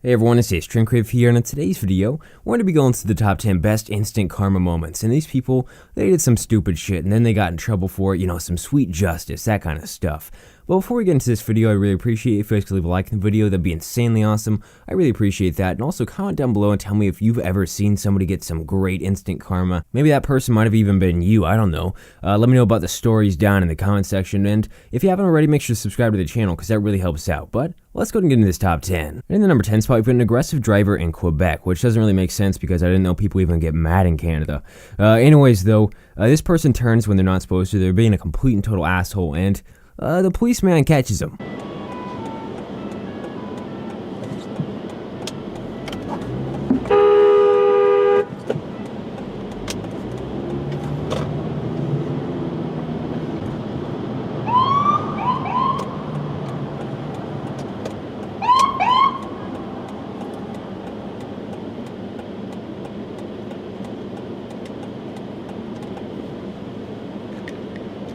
Hey everyone, it's Crave here, and in today's video, we're going to be going through the top 10 best instant karma moments. And these people, they did some stupid shit, and then they got in trouble for it, some sweet justice, that kind of stuff. But before we get into this video, I really appreciate if you guys could leave a like in the video. That'd be insanely awesome. I really appreciate that. And also comment down below and tell me if you've ever seen somebody get some great instant karma. Maybe that person might have even been you, I don't know. Let me know about the stories down in the comment section. And if you haven't already, make sure to subscribe to the channel because that really helps out. But let's go ahead and get into this top 10. And in the number 10 spot, we've got an aggressive driver in Quebec, which doesn't really make sense because I didn't know people even get mad in Canada. Anyways, though, this person turns when they're not supposed to. They're being a complete and total asshole, and the policeman catches him.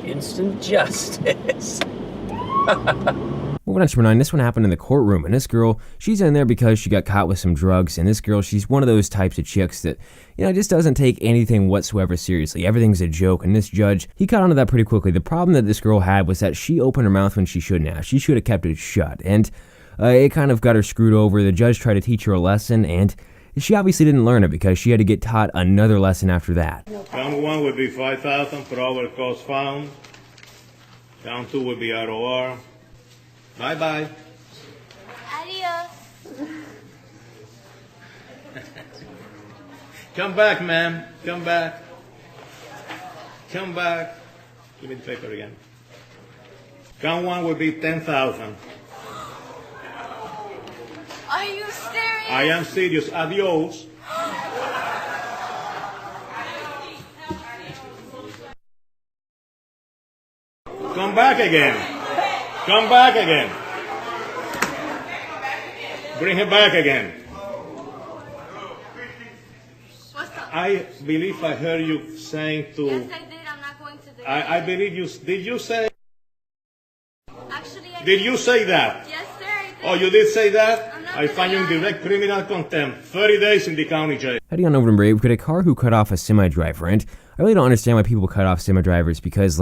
Instant justice. Moving on to number 9, this one happened in the courtroom, and this girl, she's in there because she got caught with some drugs, and this girl, she's one of those types of chicks that, just doesn't take anything whatsoever seriously. Everything's a joke, and this judge, he caught on to that pretty quickly. The problem that this girl had was that she opened her mouth when she shouldn't have. She should have kept it shut, and it kind of got her screwed over. The judge tried to teach her a lesson, and she obviously didn't learn it because she had to get taught another lesson after that. Count 1 would be 5,000 per hour cost found. Count 2 would be ROR. Bye-bye. Adios. Come back, ma'am. Come back. Come back. Give me the paper again. Count 1 would be 10,000. Are you serious? I am serious. Adios. Come back again. Come back again. Bring him back again. What's up? I believe I heard you saying to... Yes, I did. I'm not going to the... I believe you... Did you say... Actually, I Did you say that? Yes, sir, I did. Oh, you did say that? I'm not I find you in gonna lie. direct criminal contempt. 30 days in the county jail. Heading on over to number 8, we've got a car who cut off a semi-driver, and I really don't understand why people cut off semi-drivers because,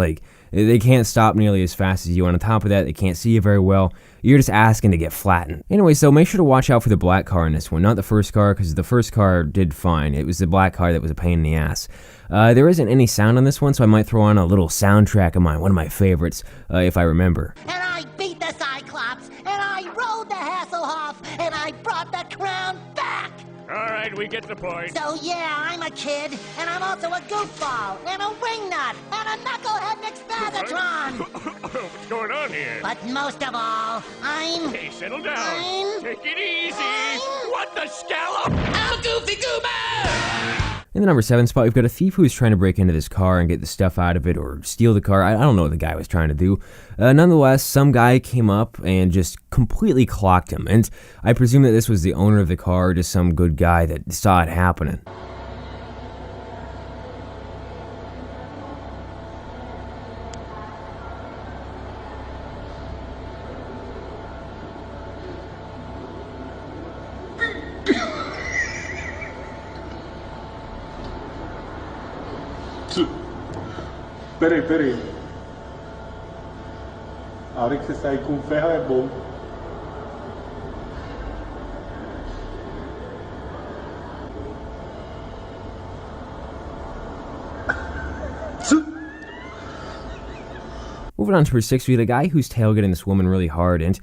they can't stop nearly as fast as you, and on top of that, they can't see you very well. You're just asking to get flattened. Anyway, so make sure to watch out for the black car in this one, not the first car, because the first car did fine. It was the black car that was a pain in the ass. There isn't any sound on this one, so I might throw on a little soundtrack of mine, one of my favorites, if I remember. And I beat the Cyclops, and I rode the Hasselhoff, and I brought the crown back! All right, we get the point. So yeah, I'm a kid, and I'm also a goofball, and a wingnut, and a knucklehead McSpagatron! What's going on here? But most of all, I'm... Hey, settle down. I'm... Take it easy. I'm- What the scallop? I'm a goofy goober! In the number 7 spot, we've got a thief who's trying to break into this car and get the stuff out of it or steal the car. I don't know what the guy was trying to do. Nonetheless, some guy came up and just completely clocked him. And I presume that this was the owner of the car or just some good guy that saw it happening. Peraí. A hora que você sair com ferro é bom. Moving on to number 6, we got a guy who's tailgating this woman really hard, and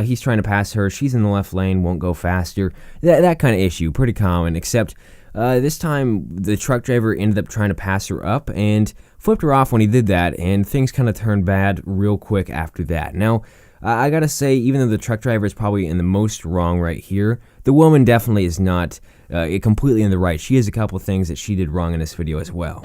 he's trying to pass her. She's in the left lane, won't go faster. That kind of issue, pretty common, except this time the truck driver ended up trying to pass her up and flipped her off when he did that, and things kind of turned bad real quick after that. Now, I gotta say, even though the truck driver is probably in the most wrong right here, the woman definitely is not completely in the right. She has a couple of things that she did wrong in this video as well.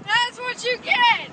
That's what you get!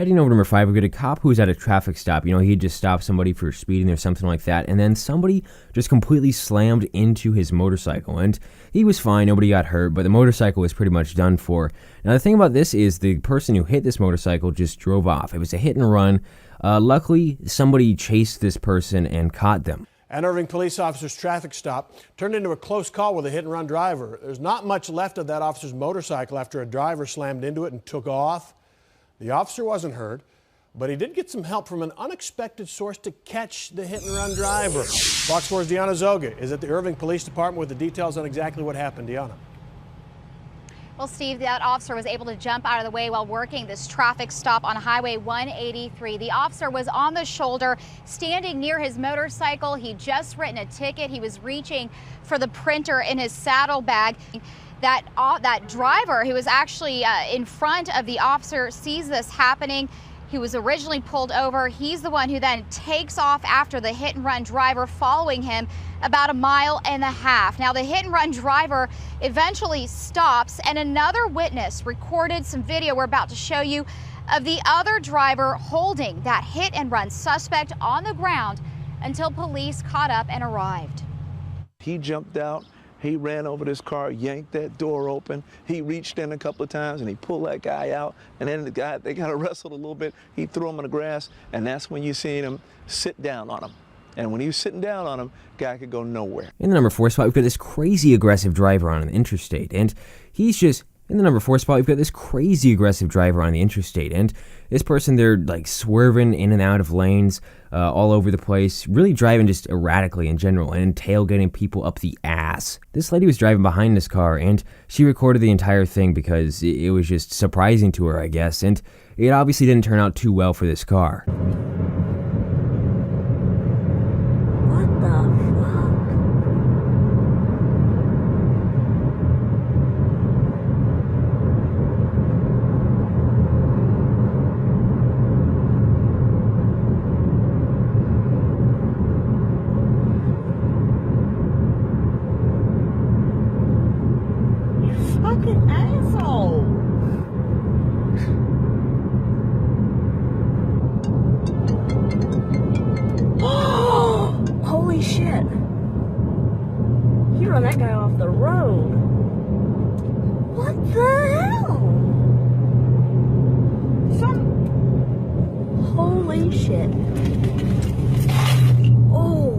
Heading over to number 5, we get a cop who was at a traffic stop. You know, he just stopped somebody for speeding or something like that, and then somebody just completely slammed into his motorcycle, and he was fine, nobody got hurt, but the motorcycle was pretty much done for. Now, the thing about this is the person who hit this motorcycle just drove off. It was a hit and run. Luckily, somebody chased this person and caught them. An Irving police officer's traffic stop turned into a close call with a hit-and-run driver. There's not much left of that officer's motorcycle after a driver slammed into it and took off. The officer wasn't hurt, but he did get some help from an unexpected source to catch the hit-and-run driver. Fox 4's Deanna Zoga is at the Irving Police Department with the details on exactly what happened. Deanna. Well, Steve, that officer was able to jump out of the way while working this traffic stop on Highway 183. The officer was on the shoulder, standing near his motorcycle. He'd just written a ticket. He was reaching for the printer in his saddlebag. That driver, who was actually in front of the officer, sees this happening. He was originally pulled over. He's the one who then takes off after the hit-and-run driver, following him about 1.5 miles. Now, the hit-and-run driver eventually stops, and another witness recorded some video we're about to show you of the other driver holding that hit-and-run suspect on the ground until police caught up and arrived. He jumped out. He ran over this car, yanked that door open. He reached in a couple of times and he pulled that guy out. And then they got wrestled a little bit. He threw him in the grass, and that's when you seen him sit down on him. And when he was sitting down on him, guy could go nowhere. In the number 4 spot, we've got this crazy aggressive driver on an interstate, and he's just... In the number 4 spot, we've got this crazy aggressive driver on the interstate, and this person, they're like swerving in and out of lanes all over the place, really driving just erratically in general, and tailgating people up the ass. This lady was driving behind this car, and she recorded the entire thing because it was just surprising to her, I guess, and it obviously didn't turn out too well for this car. What the fuck? Fucking asshole! Holy shit! He run that guy off the road. What the hell? Holy shit! Oh.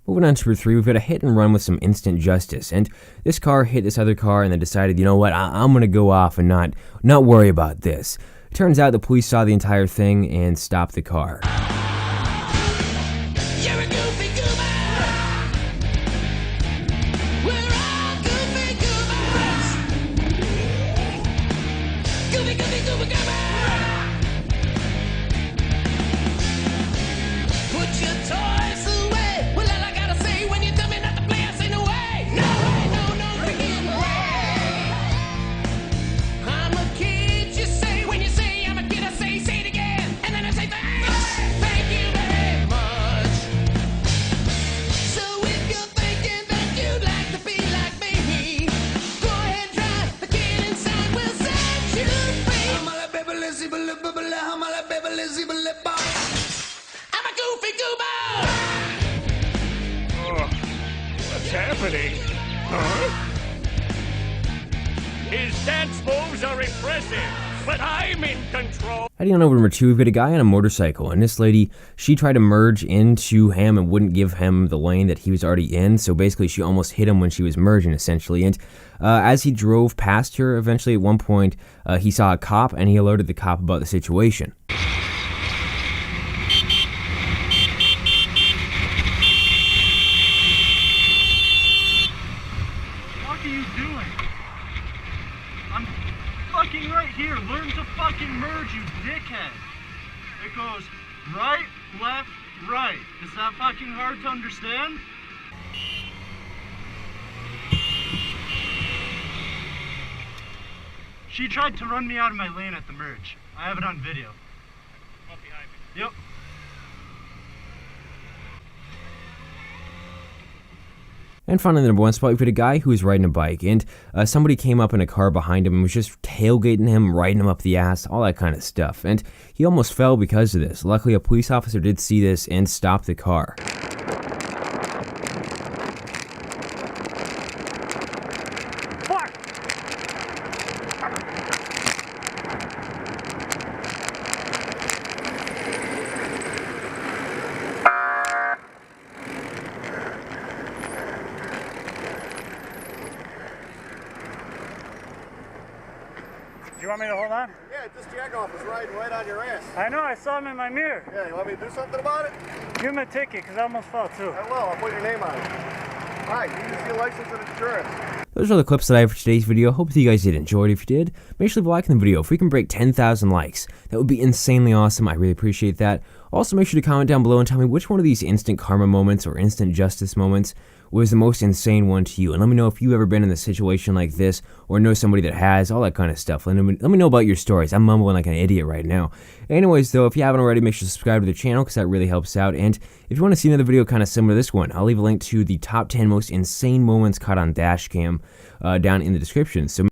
Moving on to number 3, we've got a hit and run with some instant justice, and this car hit this other car and then decided, you know what, I'm gonna go off and not worry about this. It turns out the police saw the entire thing and stopped the car. You're a goofy goober. We're all goofy goobers. Goofy, goofy, goober, goober. Put your toys away. Well, all I gotta say when you tell me not to play, I say no way. No way, no freaking way. I'm a kid, you say. When you say I'm a kid, I say it again. And then I say thanks. Thank you very much. So if you're thinking that you'd like to be like me, go ahead, try. The kid inside will set you free. I'm a baby, lazy, I'm a baby, lazy, I'm a goofy goober. What's happening? Huh? His dance moves are impressive, but I'm in control. Heading on over to number 2, we've got a guy on a motorcycle, and this lady, she tried to merge into him and wouldn't give him the lane that he was already in, so basically she almost hit him when she was merging, essentially, and as he drove past her, eventually at one point, he saw a cop, and he alerted the cop about the situation. What are you doing? I'm fucking right here. Learn to fucking merge, you dickhead. It goes right, left, right. Is that fucking hard to understand? She tried to run me out of my lane at the merge. I have it on video. Up behind me. Yep. And finally, the number one spot, we put a guy who was riding a bike, and somebody came up in a car behind him and was just tailgating him, riding him up the ass, all that kind of stuff. And he almost fell because of this. Luckily, a police officer did see this and stop the car. Do you want me to hold on? Yeah, this jagoff is riding right on your ass. I know, I saw him in my mirror. Yeah, you want me to do something about it? Give him a ticket, because I almost fell too. I will. I'll put your name on it. All right, you need to see a license and insurance. Those are the clips that I have for today's video. Hope that you guys did enjoy it. If you did, make sure to leave a like in the video. If we can break 10,000 likes, that would be insanely awesome. I really appreciate that. Also, make sure to comment down below and tell me which one of these instant karma moments or instant justice moments was the most insane one to you. And let me know if you've ever been in a situation like this or know somebody that has, all that kind of stuff. Let me know about your stories. I'm mumbling like an idiot right now. Anyways, though, if you haven't already, make sure to subscribe to the channel because that really helps out. And if you want to see another video kind of similar to this one, I'll leave a link to the top 10 most insane moments caught on dash cam down in the description. So